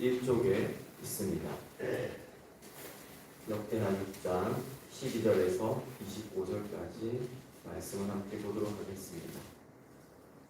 1쪽에 있습니다. 역대하 6장 12절에서 25절까지 말씀을 함께 보도록 하겠습니다.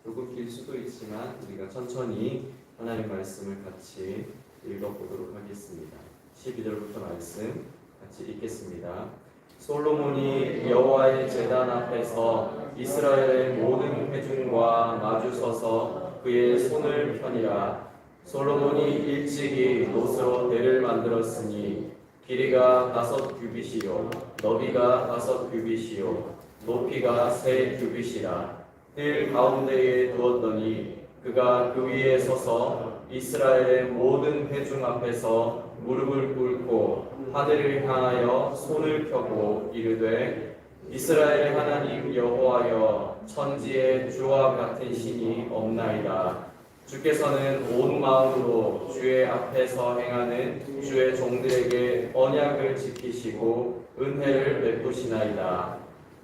조금 길 수도 있지만 우리가 천천히 하나님의 말씀을 같이 읽어보도록 하겠습니다. 12절부터 말씀 같이 읽겠습니다. 솔로몬이 여호와의 제단 앞에서 이스라엘의 모든 회중과 마주서서 그의 손을 펴니라. 솔로몬이 일찍이 놋으로 대를 만들었으니 길이가 5규빗이요 너비가 5규빗이요 높이가 3규빗이라. 뜰 가운데에 두었더니 그가 그 위에 서서 이스라엘의 모든 회중 앞에서 무릎을 꿇고 하늘을 향하여 손을 펴고 이르되 이스라엘의 하나님 여호와여 천지의 주와 같은 신이 없나이다. 주께서는 온 마음으로 주의 앞에서 행하는 주의 종들에게 언약을 지키시고 은혜를 베푸시나이다.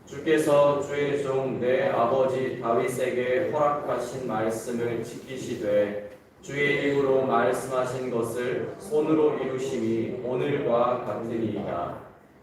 주께서 주의 종 내 아버지 다윗에게 허락하신 말씀을 지키시되 주의 입으로 말씀하신 것을 손으로 이루심이 오늘과 같으니이다.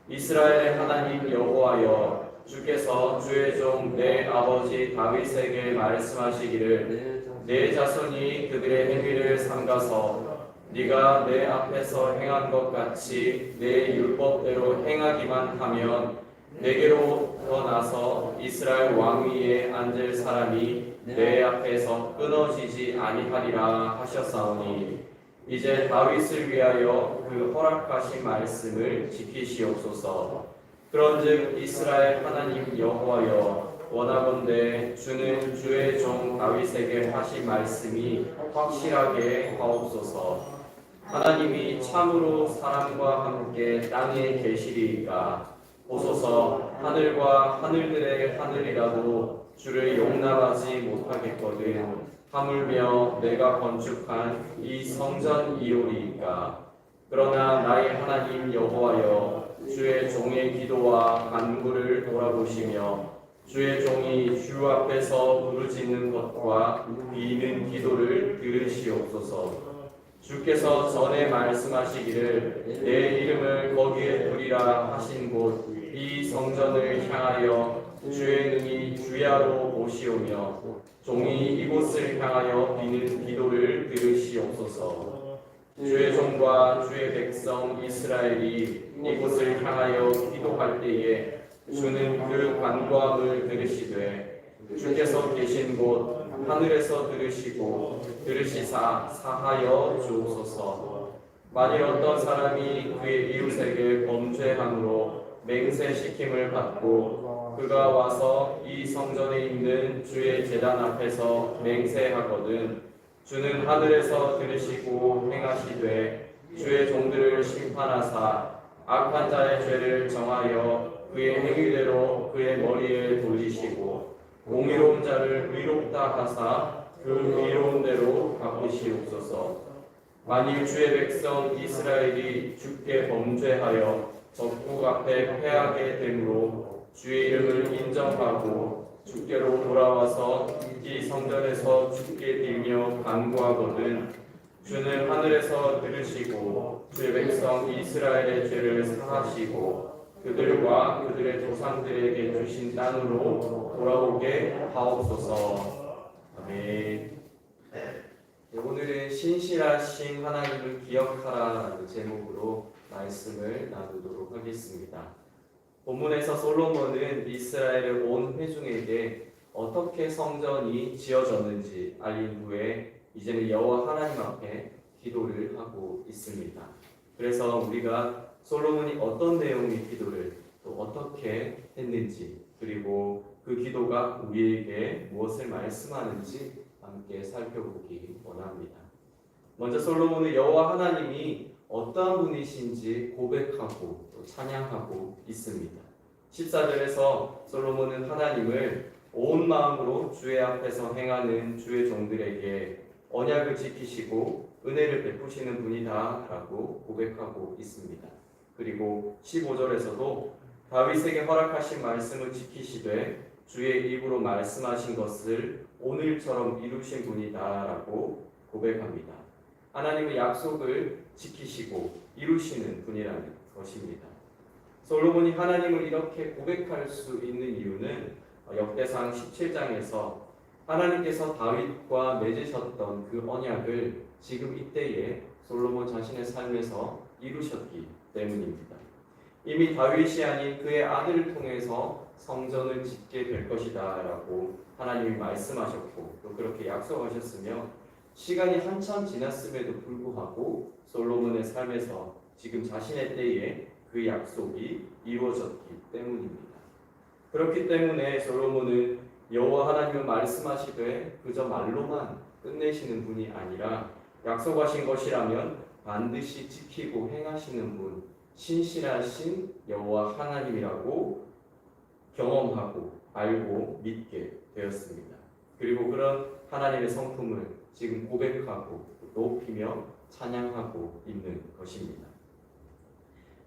이스라엘의 하나님 여호와여 주께서 주의 종 내 아버지 다윗에게 말씀하시기를 내 자손이 그들의 행위를 삼가서 네가 내 앞에서 행한 것 같이 내 율법대로 행하기만 하면 내게로부터 나서 이스라엘 왕위에 앉을 사람이 내 앞에서 끊어지지 아니하리라 하셨사오니 이제 다윗을 위하여 그 허락하신 말씀을 지키시옵소서. 그런즉 이스라엘 하나님 여호와여 원하건대 주는 주의 종 다윗에게 하신 말씀이 확실하게 하옵소서. 하나님이 참으로 사람과 함께 땅에 계시리이까 보소서. 하늘과 하늘들의 하늘이라도 주를 용납하지 못하겠거든 하물며 내가 건축한 이 성전이오리이까. 그러나 나의 하나님 여호와여 주의 종의 기도와 간구를 돌아보시며 주의 종이 주 앞에서 부르짖는 것과 비는 기도를 들으시옵소서. 주께서 전에 말씀하시기를 내 이름을 거기에 두리라 하신 곳 이 성전을 향하여 주의 능히 주야로 오시오며 종이 이곳을 향하여 비는 기도를 들으시옵소서. 주의 종과 주의 백성 이스라엘이 이곳을 향하여 기도할 때에 주는 그 간구함을 들으시되 주께서 계신 곳 하늘에서 들으시고 들으시사 사하여 주옵소서. 만일 어떤 사람이 그의 이웃에게 범죄함으로 맹세시킴을 받고 그가 와서 이 성전에 있는 주의 제단 앞에서 맹세하거든 주는 하늘에서 들으시고 행하시되 주의 종들을 심판하사 악한 자의 죄를 정하여 그의 행위대로 그의 머리에 돌리시고 공의로운 자를 의롭다 하사 그 의로운 대로 갚으시옵소서. 만일 주의 백성 이스라엘이 주께 범죄하여 적국 앞에 패하게 되므로 주의 이름을 인정하고 주께로 돌아와서 이 성전에서 주께 빌며 간구하거든 주는 하늘에서 들으시고 주의 백성 이스라엘의 죄를 사하시고 그들과 그들의 조상들에게 주신 땅으로 돌아오게 하옵소서. 아멘. 오늘은 신실하신 하나님을 기억하라라는 제목으로 말씀을 나누도록 하겠습니다. 본문에서 솔로몬은 이스라엘의 온 회중에게 어떻게 성전이 지어졌는지 알린 후에 이제는 여호와 하나님 앞에 기도를 하고 있습니다. 그래서 우리가 솔로몬이 어떤 내용의 기도를 또 어떻게 했는지 그리고 그 기도가 우리에게 무엇을 말씀하는지 함께 살펴보기 원합니다. 먼저 솔로몬은 여호와 하나님이 어떠한 분이신지 고백하고 또 찬양하고 있습니다. 14절에서 솔로몬은 하나님을 온 마음으로 주의 앞에서 행하는 주의 종들에게 언약을 지키시고 은혜를 베푸시는 분이다 라고 고백하고 있습니다. 그리고 15절에서도 다윗에게 허락하신 말씀을 지키시되 주의 입으로 말씀하신 것을 오늘처럼 이루신 분이다 라고 고백합니다. 하나님의 약속을 지키시고 이루시는 분이라는 것입니다. 솔로몬이 하나님을 이렇게 고백할 수 있는 이유는 역대상 17장에서 하나님께서 다윗과 맺으셨던 그 언약을 지금 이때에 솔로몬 자신의 삶에서 이루셨기 때문입니다. 이미 다윗이 아닌 그의 아들을 통해서 성전을 짓게 될 것이다 라고 하나님이 말씀하셨고 또 그렇게 약속하셨으며 시간이 한참 지났음에도 불구하고 솔로몬의 삶에서 지금 자신의 때에 그 약속이 이루어졌기 때문입니다. 그렇기 때문에 솔로몬은 여호와 하나님은 말씀하시되 그저 말로만 끝내시는 분이 아니라 약속하신 것이라면 반드시 지키고 행하시는 분, 신실하신 여호와 하나님이라고 경험하고 알고 믿게 되었습니다. 그리고 그런 하나님의 성품을 지금 고백하고 높이며 찬양하고 있는 것입니다.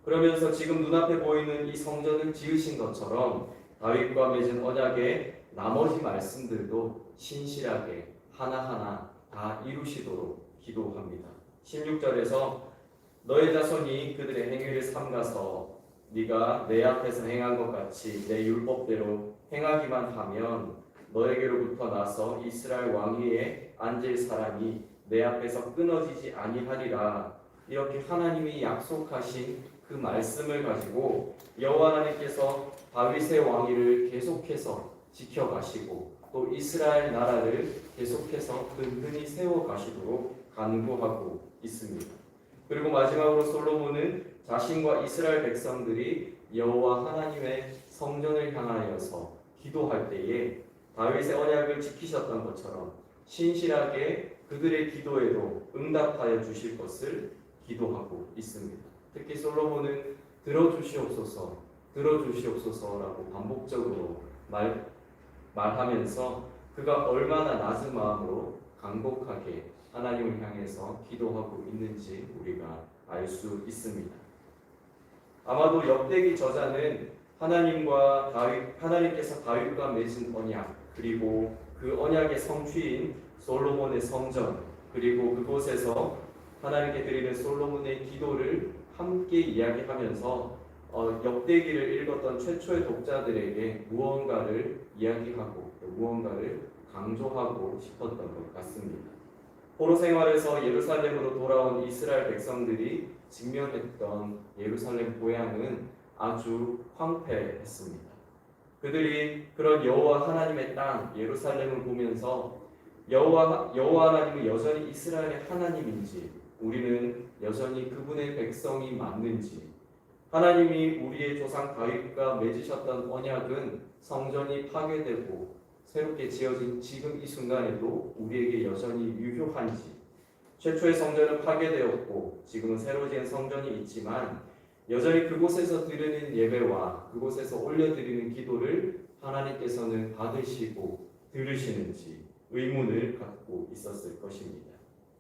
그러면서 지금 눈앞에 보이는 이 성전을 지으신 것처럼 다윗과 맺은 언약의 나머지 말씀들도 신실하게 하나하나 다 이루시도록 기도합니다. 16절에서 너의 자손이 그들의 행위를 삼가서 네가 내 앞에서 행한 것 같이 내 율법대로 행하기만 하면 너에게로부터 나서 이스라엘 왕위에 앉을 사람이 내 앞에서 끊어지지 아니하리라. 이렇게 하나님이 약속하신 그 말씀을 가지고 여호와 하나님께서 다윗의 왕위를 계속해서 지켜가시고 또 이스라엘 나라를 계속해서 든든히 세워가시도록 간구하고 있습니다. 그리고 마지막으로 솔로몬은 자신과 이스라엘 백성들이 여호와 하나님의 성전을 향하여서 기도할 때에 다윗의 언약을 지키셨던 것처럼 신실하게 그들의 기도에도 응답하여 주실 것을 기도하고 있습니다. 특히 솔로몬은 들어주시옵소서라고 반복적으로 말하면서 그가 얼마나 낮은 마음으로 간곡하게 하나님을 향해서 기도하고 있는지 우리가 알 수 있습니다. 아마도 역대기 저자는 하나님께서 다윗과 맺은 언약, 그리고 그 언약의 성취인 솔로몬의 성전, 그리고 그곳에서 하나님께 드리는 솔로몬의 기도를 함께 이야기하면서 역대기를 읽었던 최초의 독자들에게 무언가를 이야기하고 무언가를 강조하고 싶었던 것 같습니다. 포로 생활에서 예루살렘으로 돌아온 이스라엘 백성들이 직면했던 예루살렘 고향은 아주 황폐했습니다. 그들이 그런 여호와 하나님의 땅 예루살렘을 보면서 여호와 하나님은 여전히 이스라엘의 하나님인지 우리는 여전히 그분의 백성이 맞는지 하나님이 우리의 조상 다윗과 맺으셨던 언약은 성전이 파괴되고 새롭게 지어진 지금 이 순간에도 우리에게 여전히 유효한지 최초의 성전은 파괴되었고 지금은 새로 지은 성전이 있지만 여전히 그곳에서 드리는 예배와 그곳에서 올려드리는 기도를 하나님께서는 받으시고 들으시는지 의문을 갖고 있었을 것입니다.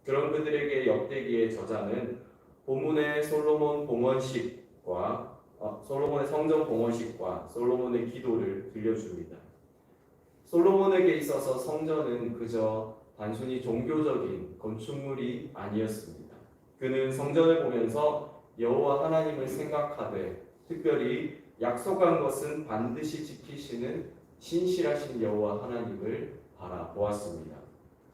그런 그들에게 역대기의 저자는 본문의 솔로몬의 성전 봉헌식과 솔로몬의 기도를 들려줍니다. 솔로몬에게 있어서 성전은 그저 단순히 종교적인 건축물이 아니었습니다. 그는 성전을 보면서 여호와 하나님을 생각하되 특별히 약속한 것은 반드시 지키시는 신실하신 여호와 하나님을 바라보았습니다.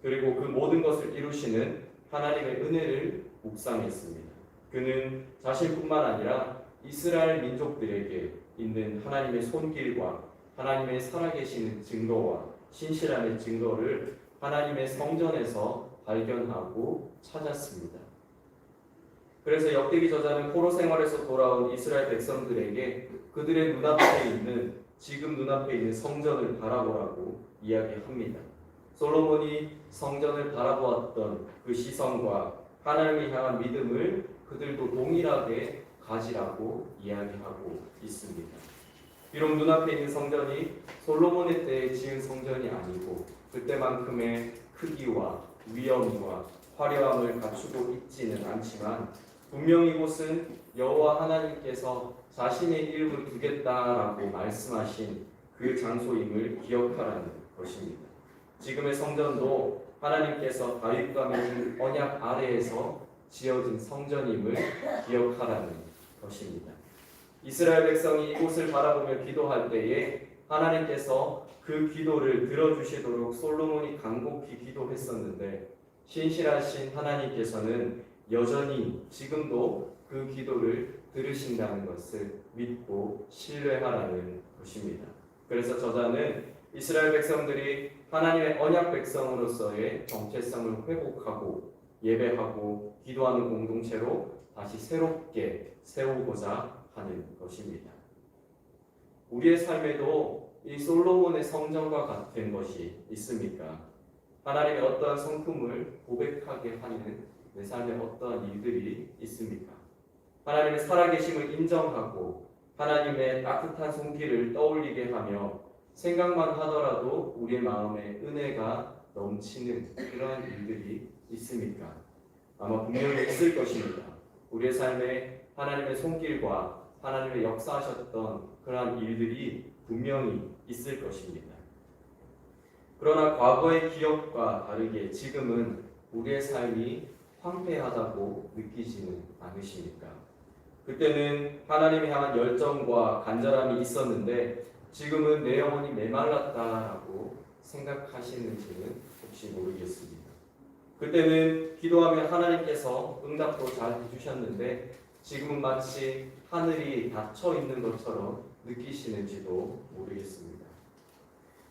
그리고 그 모든 것을 이루시는 하나님의 은혜를 묵상했습니다. 그는 자신뿐만 아니라 이스라엘 민족들에게 있는 하나님의 손길과 하나님의 살아계시는 증거와 신실함의 증거를 하나님의 성전에서 발견하고 찾았습니다. 그래서 역대기 저자는 포로 생활에서 돌아온 이스라엘 백성들에게 그들의 지금 눈앞에 있는 성전을 바라보라고 이야기합니다. 솔로몬이 성전을 바라보았던 그 시선과 하나님을 향한 믿음을 그들도 동일하게 가지라고 이야기하고 있습니다. 비록 눈앞에 있는 성전이 솔로몬의 때에 지은 성전이 아니고 그때만큼의 크기와 위엄과 화려함을 갖추고 있지는 않지만 분명히 이곳은 여호와 하나님께서 자신의 이름을 두겠다라고 말씀하신 그 장소임을 기억하라는 것입니다. 지금의 성전도 하나님께서 다윗과 맺은 언약 아래에서 지어진 성전임을 기억하라는 것입니다. 이스라엘 백성이 이곳을 바라보며 기도할 때에 하나님께서 그 기도를 들어주시도록 솔로몬이 간곡히 기도했었는데 신실하신 하나님께서는 여전히 지금도 그 기도를 들으신다는 것을 믿고 신뢰하라는 것입니다. 그래서 저자는 이스라엘 백성들이 하나님의 언약 백성으로서의 정체성을 회복하고 예배하고 기도하는 공동체로 다시 새롭게 세우고자 하는 것입니다. 우리의 삶에도 이 솔로몬의 성전과 같은 것이 있습니까? 하나님의 어떠한 성품을 고백하게 하는 내 삶에 어떠한 일들이 있습니까? 하나님의 살아계심을 인정하고 하나님의 따뜻한 손길을 떠올리게 하며 생각만 하더라도 우리의 마음에 은혜가 넘치는 그러한 일들이 있습니까? 아마 분명히 있을 것입니다. 우리의 삶에 하나님의 손길과 하나님의 역사하셨던 그러한 일들이 분명히 있을 것입니다. 그러나 과거의 기억과 다르게 지금은 우리의 삶이 황폐하다고 느끼지는 않으십니까? 그때는 하나님을 향한 열정과 간절함이 있었는데 지금은 내 영혼이 메말랐다라고 생각하시는지는 혹시 모르겠습니다. 그때는 기도하면 하나님께서 응답도 잘 해주셨는데 지금은 마치 하늘이 닫혀 있는 것처럼 느끼시는지도 모르겠습니다.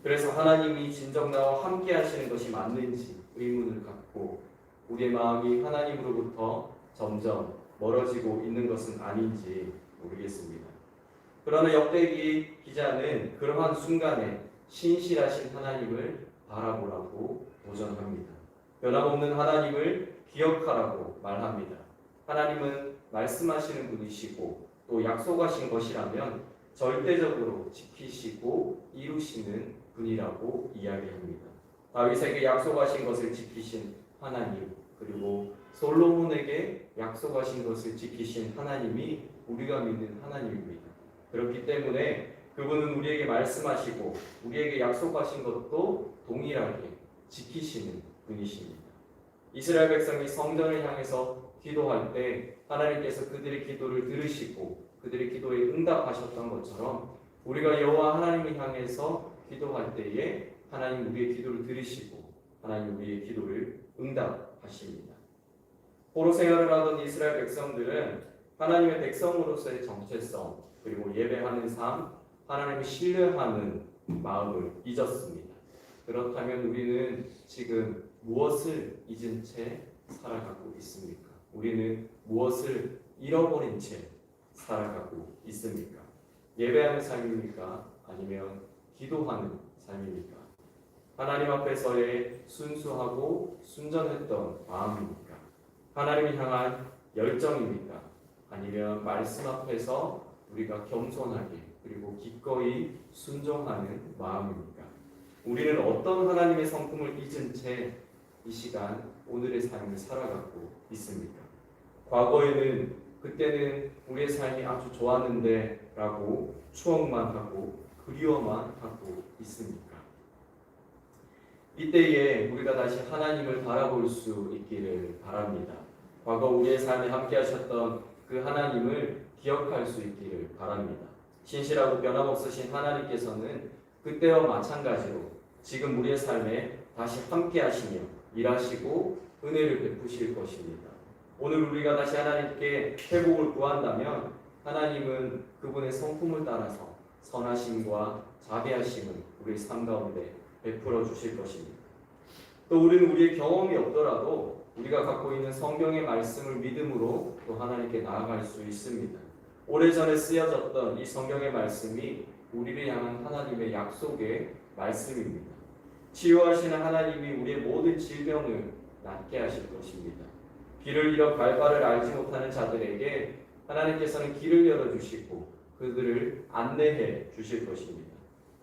그래서 하나님이 진정 나와 함께 하시는 것이 맞는지 의문을 갖고 우리의 마음이 하나님으로부터 점점 멀어지고 있는 것은 아닌지 모르겠습니다. 그러나 역대기 기자는 그러한 순간에 신실하신 하나님을 바라보라고 도전합니다. 변함없는 하나님을 기억하라고 말합니다. 하나님은 말씀하시는 분이시고 또 약속하신 것이라면 절대적으로 지키시고 이루시는 분이라고 이야기합니다. 다윗에게 약속하신 것을 지키신 하나님, 그리고 솔로몬에게 약속하신 것을 지키신 하나님이 우리가 믿는 하나님입니다. 그렇기 때문에 그분은 우리에게 말씀하시고 우리에게 약속하신 것도 동일하게 지키시는 분이십니다. 이스라엘 백성이 성전을 향해서 기도할 때 하나님께서 그들의 기도를 들으시고 그들의 기도에 응답하셨던 것처럼 우리가 여호와 하나님을 향해서 기도할 때에 하나님 우리의 기도를 들으시고 하나님 우리의 기도를 응답하십니다. 포로 생활을 하던 이스라엘 백성들은 하나님의 백성으로서의 정체성 그리고 예배하는 삶, 하나님을 신뢰하는 마음을 잊었습니다. 그렇다면 우리는 지금 무엇을 잊은 채 살아가고 있습니까? 우리는 무엇을 잃어버린 채 살아가고 있습니까? 예배하는 삶입니까? 아니면 기도하는 삶입니까? 하나님 앞에서의 순수하고 순전했던 마음입니까? 하나님을 향한 열정입니까? 아니면 말씀 앞에서 우리가 겸손하게 그리고 기꺼이 순종하는 마음입니까? 우리는 어떤 하나님의 성품을 잊은 채 이 시간 오늘의 삶을 살아가고 있습니까? 과거에는 그때는 우리의 삶이 아주 좋았는데 라고 추억만 하고 그리워만 하고 있습니까? 이때에 우리가 다시 하나님을 바라볼 수 있기를 바랍니다. 과거 우리의 삶에 함께 하셨던 그 하나님을 기억할 수 있기를 바랍니다. 신실하고 변함없으신 하나님께서는 그때와 마찬가지로 지금 우리의 삶에 다시 함께 하시며 일하시고 은혜를 베푸실 것입니다. 오늘 우리가 다시 하나님께 회복을 구한다면 하나님은 그분의 성품을 따라서 선하심과 자비하심을 우리 삶 가운데 베풀어 주실 것입니다. 또 우리는 우리의 경험이 없더라도 우리가 갖고 있는 성경의 말씀을 믿음으로 또 하나님께 나아갈 수 있습니다. 오래전에 쓰여졌던 이 성경의 말씀이 우리를 향한 하나님의 약속의 말씀입니다. 치유하시는 하나님이 우리의 모든 질병을 낫게 하실 것입니다. 길을 잃어 발바를 알지 못하는 자들에게 하나님께서는 길을 열어주시고 그들을 안내해 주실 것입니다.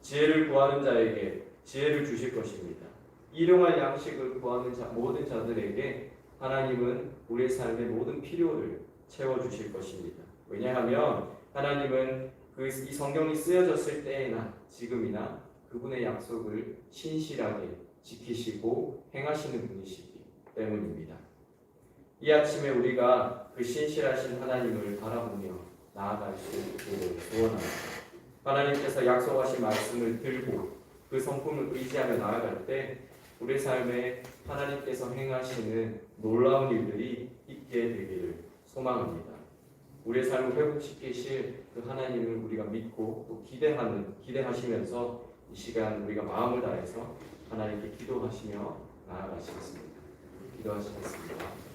지혜를 구하는 자에게 지혜를 주실 것입니다. 일용할 양식을 구하는 모든 자들에게 하나님은 우리의 삶의 모든 필요를 채워주실 것입니다. 왜냐하면 하나님은 이 성경이 쓰여졌을 때나 지금이나 그분의 약속을 신실하게 지키시고 행하시는 분이시기 때문입니다. 이 아침에 우리가 그 신실하신 하나님을 바라보며 나아갈 수 있기를 소원합니다. 하나님께서 약속하신 말씀을 들고 그 성품을 의지하며 나아갈 때 우리 삶에 하나님께서 행하시는 놀라운 일들이 있게 되기를 소망합니다. 우리의 삶을 회복시키실 그 하나님을 우리가 믿고 또 기대하시면서 이 시간 우리가 마음을 다해서 하나님께 기도하시며 나아가시겠습니다. 기도하시겠습니다.